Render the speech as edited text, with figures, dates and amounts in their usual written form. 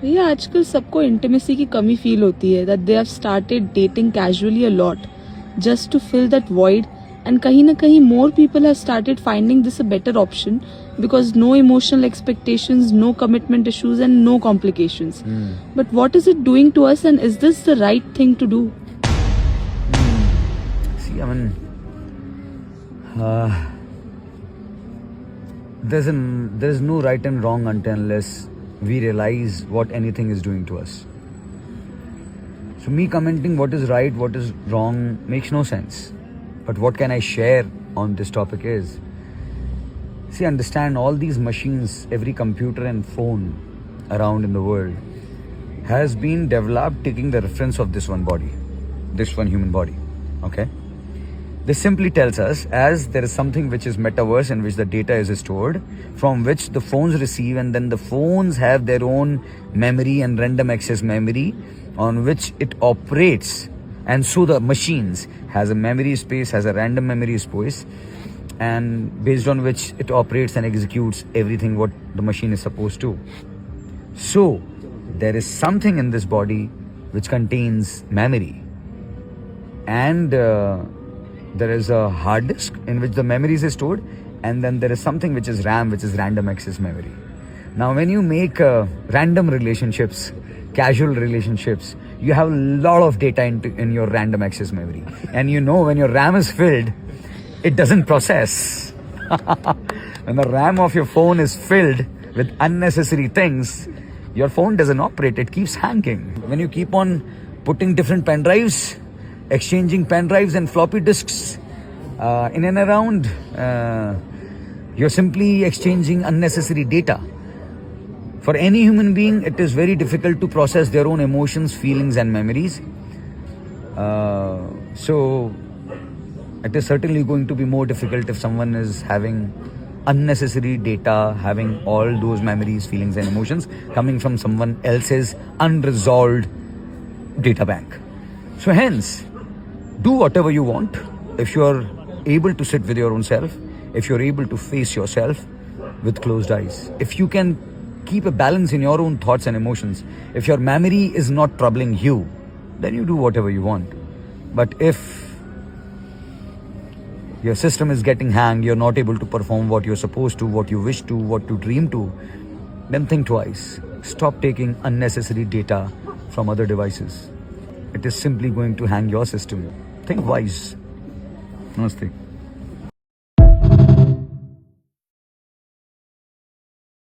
भैया आजकल सबको इंटीमेसी की कमी फील होती है, that they have started dating casually a lot just to fill that void, and कहीं ना कहीं more people have started finding this a better option because no emotional expectations, no commitment issues, and no complications. But what is it doing to us, and is this the right thing to do? See, I mean, there is no right and wrong unless we realize what anything is doing to us. So me commenting what is right, what is wrong makes no sense. But what can I share on this topic is, see, understand all these machines, every computer and phone around in the world has been developed taking the reference of this one body, this one human body. Okay? This simply tells us as there is something which is metaverse in which the data is stored, from which the phones receive, and then the phones have their own memory and random access memory on which it operates. And so the machines has a memory space, has a random memory space, and based on which it operates and executes everything what the machine is supposed to. So there is something in this body which contains memory, and there is a hard disk in which the memories is stored, and then there is something which is RAM, which is random access memory. Now when you make random relationships, casual relationships, you have a lot of data in your random access memory, and you know when your RAM is filled, it doesn't process. When the RAM of your phone is filled with unnecessary things, your phone doesn't operate, it keeps hanging. When you keep on putting different pen drives, exchanging pen drives and floppy disks in and around, you're simply exchanging unnecessary data. For any human being, it is very difficult to process their own emotions, feelings and memories. So it is certainly going to be more difficult if someone is having unnecessary data, having all those memories, feelings and emotions coming from someone else's unresolved data bank. So hence, do whatever you want. If you are able to sit with your own self, if you're able to face yourself with closed eyes, if you can keep a balance in your own thoughts and emotions, if your memory is not troubling you, then you do whatever you want. But if your system is getting hanged, you're not able to perform what you're supposed to, what you wish to, what you dream to, then think twice. Stop taking unnecessary data from other devices. It is simply going to hang your system. Think wise. Namaste.